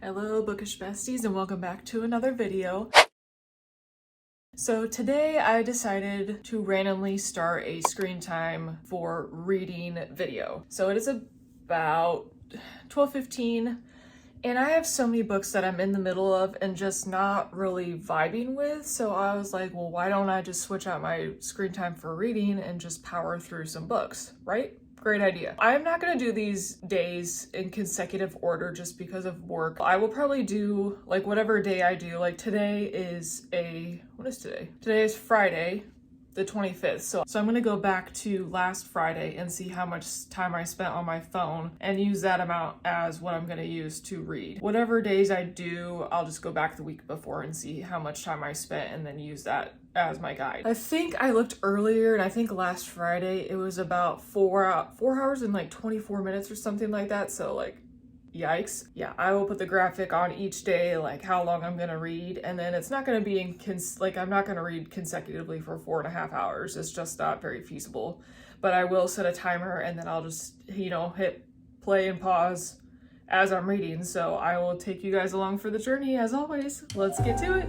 Hello bookish besties and welcome back to another video. So today I decided to randomly start a screen time for reading video. So it is about 12:15 and I have so many books that I'm in the middle of and just not really vibing with. So I was like, well, why don't I just switch out my screen time for reading and just power through some books, right? Great idea. I'm not gonna do these days in consecutive order just because of work. I will probably do like whatever day I do. Like today is what is today? Today is Friday, the 25th. So I'm gonna go back to last Friday and see how much time I spent on my phone and use that amount as what I'm gonna use to read. Whatever days I do, I'll just go back the week before and see how much time I spent and then use that as my guide. I think I looked earlier and I think last Friday it was about 4 hours and like 24 minutes or something like that. So like, yikes. Yeah, I will put the graphic on each day, like how long I'm gonna read, and then it's not gonna be I'm not gonna read consecutively for 4.5 hours. It's just not very feasible. But I will set a timer and then I'll just, hit play and pause as I'm reading. So I will take you guys along for the journey as always. Let's get to it.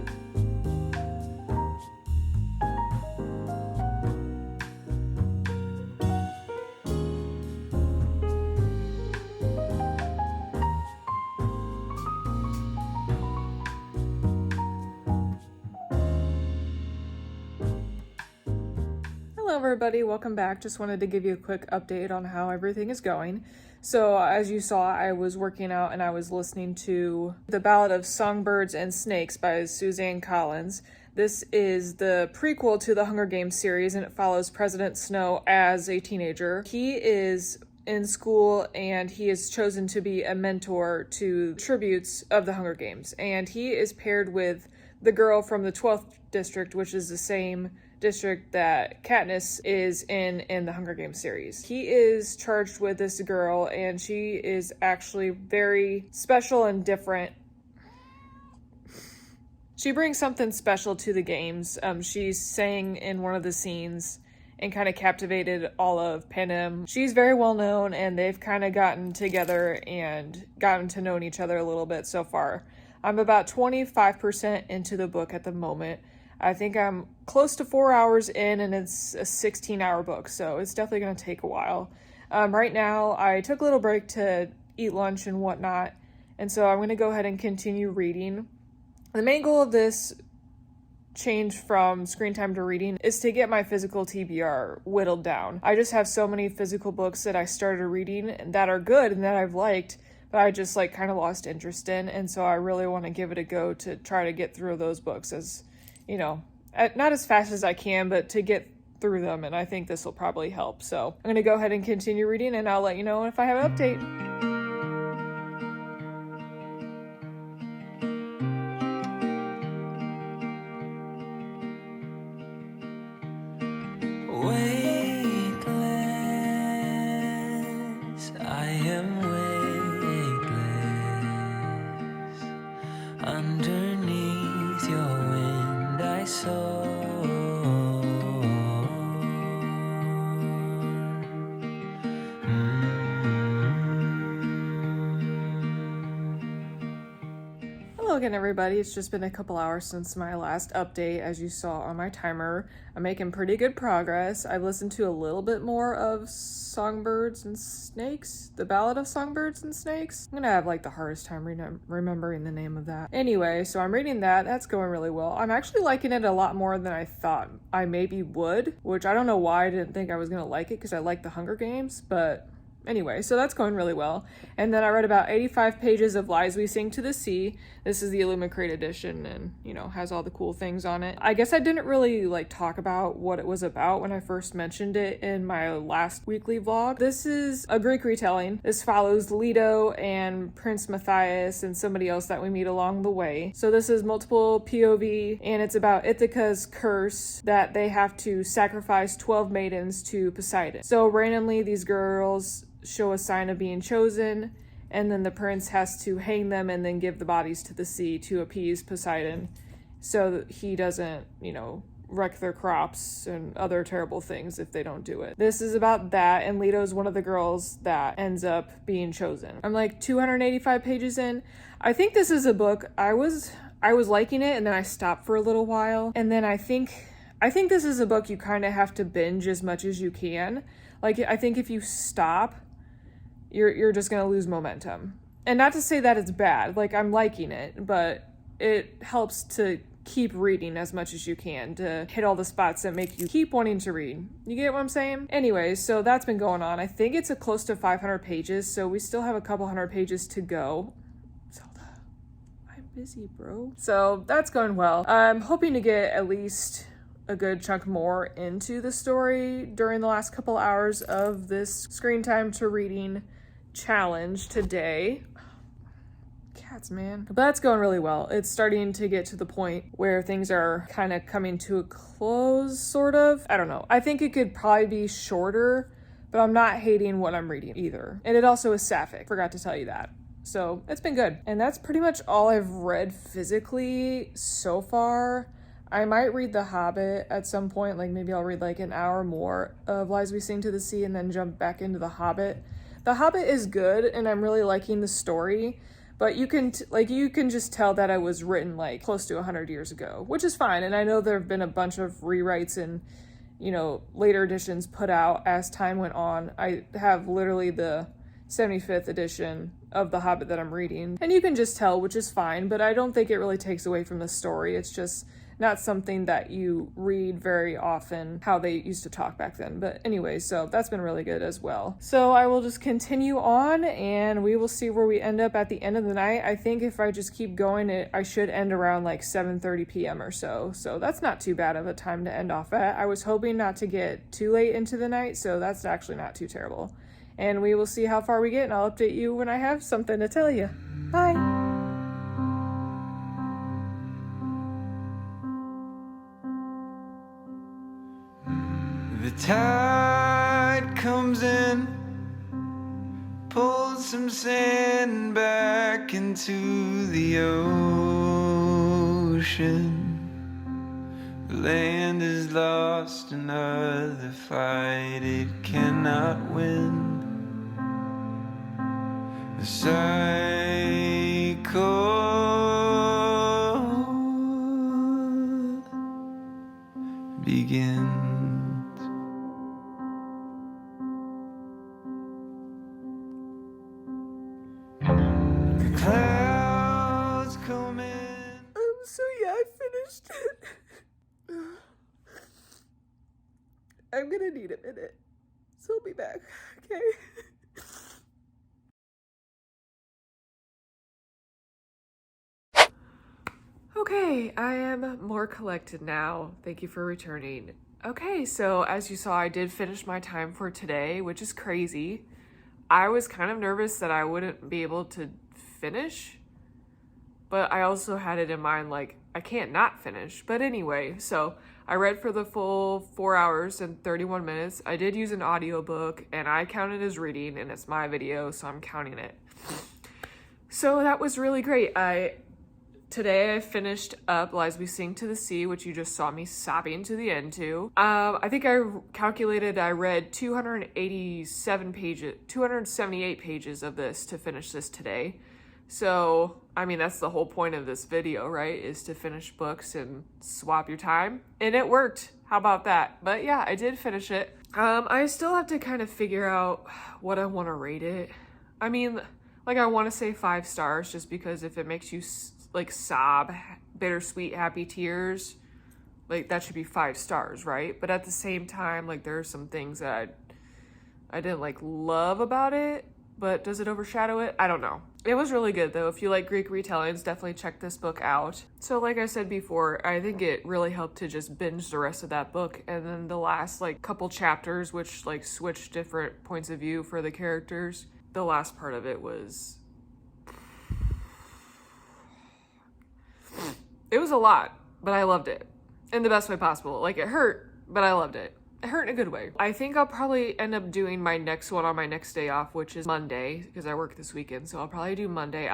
Hello everybody, welcome back. Just wanted to give you a quick update on how everything is going. So as you saw, I was working out and I was listening to The Ballad of Songbirds and Snakes by Suzanne Collins. This is the prequel to the Hunger Games series and it follows President Snow as a teenager. He is in school and he is chosen to be a mentor to tributes of the Hunger Games. And he is paired with the girl from the 12th district, which is the same district that Katniss is in the Hunger Games series. He is charged with this girl and she is actually very special and different. She brings something special to the games. She sang in one of the scenes and kind of captivated all of Panem. She's very well known and they've kind of gotten together and gotten to know each other a little bit so far. I'm about 25% into the book at the moment. I think I'm close to 4 hours in and it's a 16-hour book, so it's definitely going to take a while. Right now, I took a little break to eat lunch and whatnot, and so I'm going to go ahead and continue reading. The main goal of this change from screen time to reading is to get my physical TBR whittled down. I just have so many physical books that I started reading that are good and that I've liked, but I just kind of lost interest in, and so I really want to give it a go to try to get through those books as not as fast as I can, but to get through them, and I think this will probably help. So I'm going to go ahead and continue reading, and I'll let you know if I have an update. Weightless, I am weightless. Underneath your wind I soar. Hello again everybody, it's just been a couple hours since my last update. As you saw on my timer, I'm making pretty good progress. I've listened to a little bit more of Songbirds and Snakes, The Ballad of Songbirds and Snakes. I'm gonna have the hardest time remembering the name of that. Anyway, so I'm reading that. That's going really well. I'm actually liking it a lot more than I thought I maybe would, which I don't know why I didn't think I was gonna like it because I like the Hunger Games, but anyway, so that's going really well. And then I read about 85 pages of Lies We Sing to the Sea. This is the Illumicrate edition and, has all the cool things on it. I guess I didn't really talk about what it was about when I first mentioned it in my last weekly vlog. This is a Greek retelling. This follows Leto and Prince Matthias and somebody else that we meet along the way. So this is multiple POV and it's about Ithaca's curse that they have to sacrifice 12 maidens to Poseidon. So randomly these girls show a sign of being chosen, and then the prince has to hang them and then give the bodies to the sea to appease Poseidon so that he doesn't, wreck their crops and other terrible things if they don't do it. This is about that, and Leto's one of the girls that ends up being chosen. I'm like 285 pages in. I think this is a book I was liking it, and then I stopped for a little while, and then I think this is a book you kind of have to binge as much as you can. Like, I think if you stop, you're just gonna lose momentum. And not to say that it's bad, like, I'm liking it, but it helps to keep reading as much as you can to hit all the spots that make you keep wanting to read. You get what I'm saying? Anyways, so that's been going on. I think it's a close to 500 pages, so we still have a couple hundred pages to go. Zelda, I'm busy, bro. So that's going well. I'm hoping to get at least a good chunk more into the story during the last couple hours of this screen time to reading challenge today. Cats, man. But that's going really well. It's starting to get to the point where things are kind of coming to a close, sort of. I don't know. I think it could probably be shorter, but I'm not hating what I'm reading either. And it also is sapphic. Forgot to tell you that. So it's been good. And that's pretty much all I've read physically so far. I might read The Hobbit at some point. Like, maybe I'll read like an hour more of Lies We Sing to the Sea and then jump back into The Hobbit. The Hobbit is good, and I'm really liking the story. But you can just tell that it was written like close to 100 years ago, which is fine. And I know there have been a bunch of rewrites and, you know, later editions put out as time went on. I have literally the 75th edition of The Hobbit that I'm reading, and you can just tell, which is fine. But I don't think it really takes away from the story. It's just not something that you read very often, how they used to talk back then. But anyway, so that's been really good as well. So I will just continue on, and we will see where we end up at the end of the night. I think if I just keep going, I should end around like 7:30 p.m. or so. So that's not too bad of a time to end off at. I was hoping not to get too late into the night, so that's actually not too terrible. And we will see how far we get, and I'll update you when I have something to tell you. Bye! The tide comes in, pulls some sand back into the ocean. The land is lost, another fight it cannot win. The cycle begins. Clouds come in. So yeah, I finished it. I'm gonna need a minute, so I'll be back, okay? Okay, I am more collected now. Thank you for returning. Okay, so as you saw, I did finish my time for today, which is crazy. I was kind of nervous that I wouldn't be able to finish, but I also had it in mind, like, I can't not finish. But anyway, so I read for the full 4 hours and 31 minutes. I did use an audiobook, and I counted as reading, and it's my video, so I'm counting it. So that was really great. Today I finished up Lies We Sing to the Sea, which you just saw me sobbing to the end to. I think I calculated I read 278 pages of this to finish this today. So, I mean, that's the whole point of this video, right? Is to finish books and swap your time. And it worked. How about that? But yeah, I did finish it. I still have to kind of figure out what I want to rate it. I mean, like, I want to say 5 stars just because if it makes you like sob, bittersweet, happy tears, like that should be 5 stars, right? But at the same time, like, there are some things that I didn't like love about it, but does it overshadow it? I don't know. It was really good though. If you like Greek retellings, definitely check this book out. So like I said before, I think it really helped to just binge the rest of that book, and then the last like couple chapters, which like switched different points of view for the characters. The last part of it was a lot, but I loved it in the best way possible. Like, it hurt, but I loved it. It hurt in a good way. I think I'll probably end up doing my next one on my next day off, which is Monday, because I work this weekend, so I'll probably do Monday.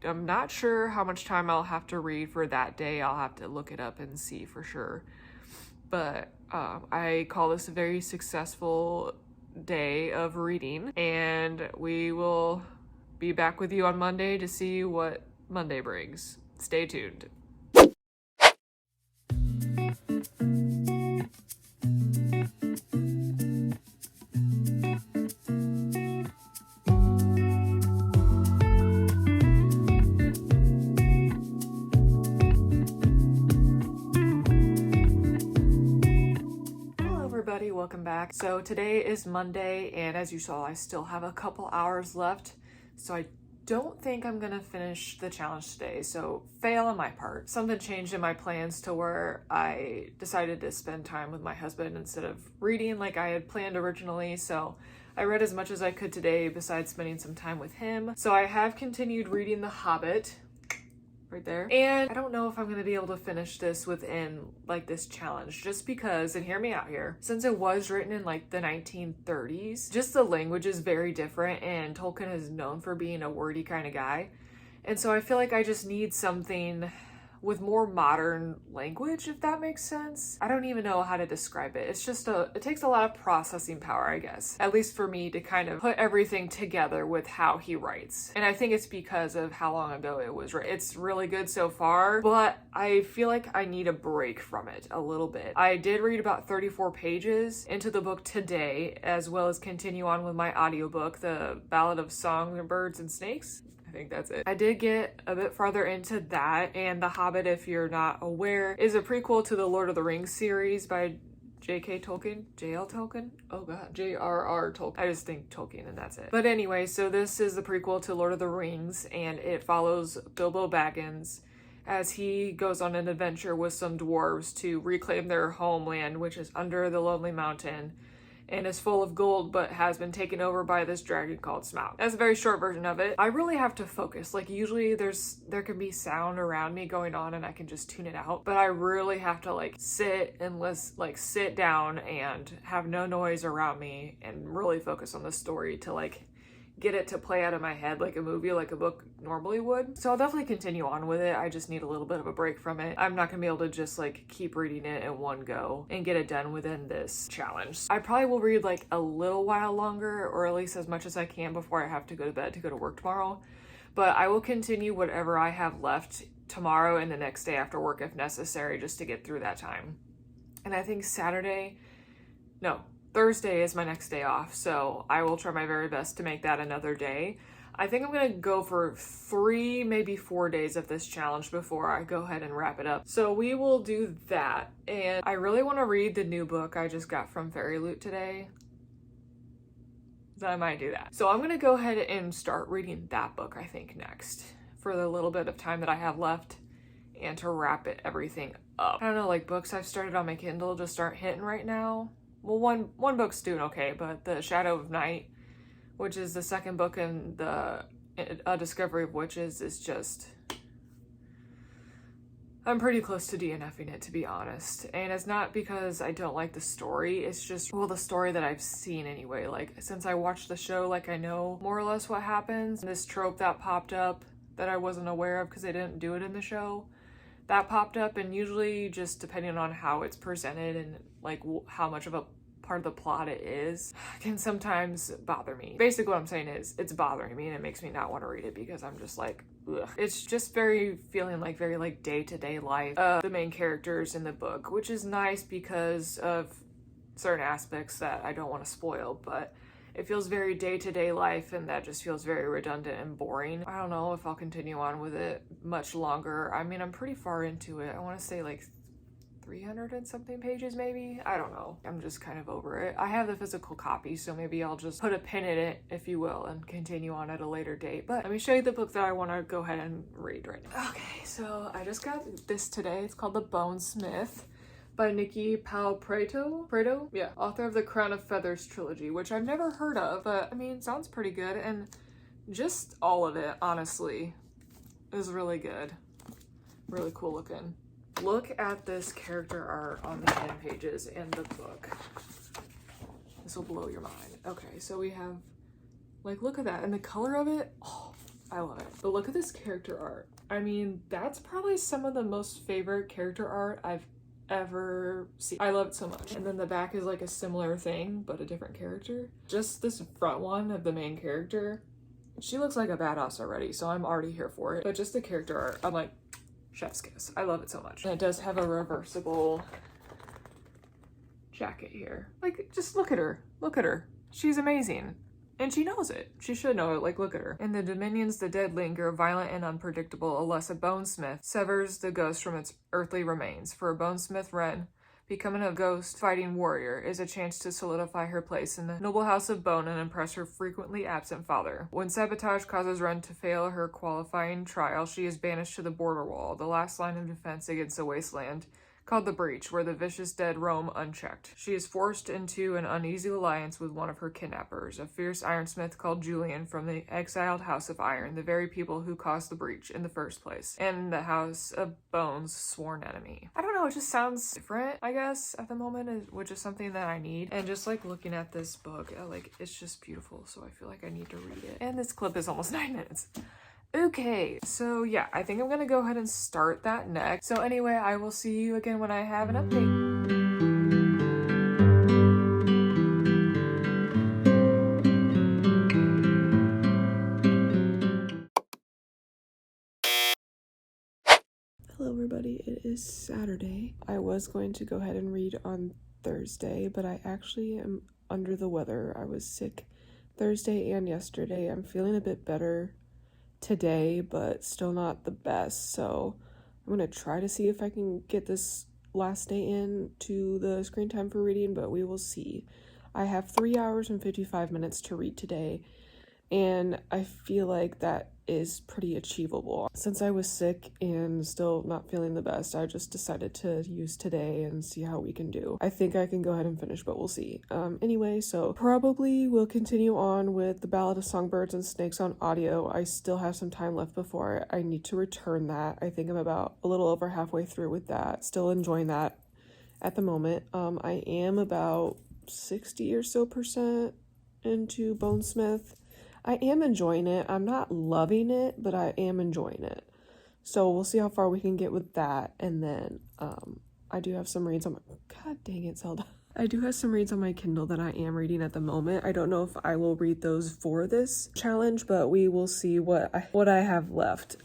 I'm not sure how much time I'll have to read for that day. I'll have to look it up and see for sure. but I call this a very successful day of reading, and we will be back with you on Monday to see what Monday brings. Stay tuned. Everybody, welcome back. So today is Monday, and as you saw, I still have a couple hours left, so I don't think I'm gonna finish the challenge today, so fail on my part. Something changed in my plans to where I decided to spend time with my husband instead of reading like I had planned originally, so I read as much as I could today besides spending some time with him. So I have continued reading The Hobbit, right there. And I don't know if I'm gonna be able to finish this within like this challenge, just because, and hear me out here, since it was written in like the 1930s, just the language is very different, and Tolkien is known for being a wordy kind of guy. And so I feel like I just need something with more modern language, if that makes sense. I don't even know how to describe it. It's just it takes a lot of processing power, I guess. At least for me to kind of put everything together with how he writes. And I think it's because of how long ago it was written. It's really good so far, but I feel like I need a break from it a little bit. I did read about 34 pages into the book today, as well as continue on with my audiobook, The Ballad of Songbirds and Snakes. I think that's it. I did get a bit farther into that, and The Hobbit, if you're not aware, is a prequel to the Lord of the Rings series by J.K. Tolkien? J.L. Tolkien? Oh god. J.R.R. Tolkien. I just think Tolkien and that's it. But anyway, so this is the prequel to Lord of the Rings, and it follows Bilbo Baggins as he goes on an adventure with some dwarves to reclaim their homeland, which is under the Lonely Mountain, and is full of gold, but has been taken over by this dragon called Smaug. That's a very short version of it. I really have to focus. Like, usually there can be sound around me going on and I can just tune it out, but I really have to like sit and listen, like sit down and have no noise around me and really focus on the story to like get it to play out of my head like a movie, like a book normally would. So I'll definitely continue on with it. I just need a little bit of a break from it. I'm not gonna be able to just like keep reading it in one go and get it done within this challenge. I probably will read like a little while longer, or at least as much as I can before I have to go to bed to go to work tomorrow. But I will continue whatever I have left tomorrow and the next day after work if necessary, just to get through that time. And I think Thursday is my next day off, so I will try my very best to make that another day. I think I'm gonna go for 3, maybe 4 days of this challenge before I go ahead and wrap it up. So we will do that. And I really want to read the new book I just got from Fairy Loot today, so I might do that. So I'm gonna go ahead and start reading that book, I think, next, for the little bit of time that I have left, and to wrap everything up. I don't know, like books I've started on my Kindle just aren't hitting right now. Well, one book's doing okay, but The Shadow of Night, which is the second book in the A Discovery of Witches, is just... I'm pretty close to DNFing it, to be honest. And it's not because I don't like the story, it's just, well, the story that I've seen anyway. Like, since I watched the show, like, I know more or less what happens. This trope that popped up that I wasn't aware of because they didn't do it in the show, that popped up, and usually just depending on how it's presented and like how much of a part of the plot it is, can sometimes bother me. Basically what I'm saying is it's bothering me, and it makes me not want to read it because I'm just like, ugh. It's just very day-to-day life of the main characters in the book, which is nice because of certain aspects that I don't want to spoil, but it feels very day-to-day life, and that just feels very redundant and boring. I don't know if I'll continue on with it much longer. I mean, I'm pretty far into it. I want to say like 300 and something pages maybe? I don't know. I'm just kind of over it. I have the physical copy, so maybe I'll just put a pin in it, if you will, and continue on at a later date. But let me show you the book that I want to go ahead and read right now. Okay, so I just got this today. It's called The Bonesmith by Nikki Preto? Yeah, author of the Crown of Feathers trilogy, which I've never heard of, but I mean, sounds pretty good, and just all of it, honestly, is really good. Really cool looking. Look at this character art on the end pages in the book. This will blow your mind. Okay, so we have, like, look at that, and the color of it, oh, I love it. But look at this character art. I mean, that's probably some of the most favorite character art I've ever seen. I love it so much. And then the back is like a similar thing, but a different character. Just this front one of the main character, she looks like a badass already, so I'm already here for it. But just the character art, I'm like, chef's kiss. I love it so much. And it does have a reversible jacket here. Like, just look at her. Look at her. She's amazing. And she knows it. She should know it. Like, look at her. In the dominions the dead linger, violent and unpredictable, unless a bonesmith severs the ghost from its earthly remains. For a bonesmith Ren, becoming a ghost fighting warrior is a chance to solidify her place in the noble house of bone and impress her frequently absent father. When sabotage causes Ren to fail her qualifying trial, she is banished to the border wall, the last line of defense against the wasteland, called the Breach, where the vicious dead roam unchecked. She is forced into an uneasy alliance with one of her kidnappers, a fierce ironsmith called Julian from the exiled House of Iron, the very people who caused the breach in the first place, and the House of Bone's sworn enemy. I don't know, it just sounds different, I guess, at the moment, which is something that I need. And just like looking at this book, like, it's just beautiful, so I feel like I need to read it. And this clip is almost 9 minutes. Okay, so yeah, I think I'm gonna go ahead and start that next. So anyway, I will see you again when I have an update. Hello everybody, it is Saturday. I was going to go ahead and read on Thursday, but I actually am under the weather. I was sick Thursday and yesterday. I'm feeling a bit better today, but still not the best, so I'm gonna try to see if I can get this last day in to the screen time for reading, but we will see. I have 3 hours and 55 minutes to read today, and I feel like that is pretty achievable. Since I was sick and still not feeling the best, I just decided to use today and see how we can do. I think I can go ahead and finish, but we'll see. Anyway, so probably we'll continue on with the Ballad of Songbirds and Snakes on audio. I still have some time left before I need to return that. I think I'm about a little over halfway through with that. Still enjoying that at the moment. I am about 60 or so % into Bonesmith. I am enjoying it. I'm not loving it, but I am enjoying it. So we'll see how far we can get with that. And then I do have some reads on my... God dang it, Zelda. I do have some reads on my Kindle that I am reading at the moment. I don't know if I will read those for this challenge, but we will see what I have left.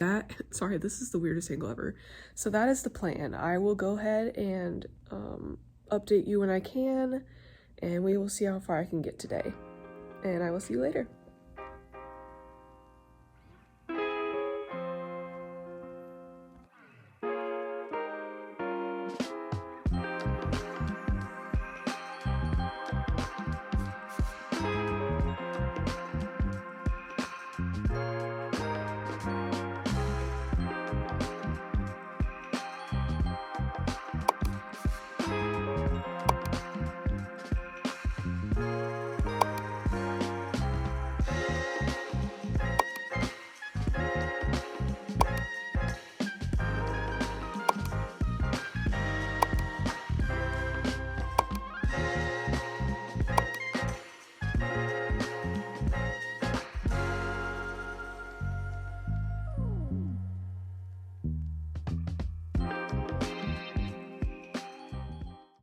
Sorry, this is the weirdest angle ever. So that is the plan. I will go ahead and update you when I can, and we will see how far I can get today. And I will see you later.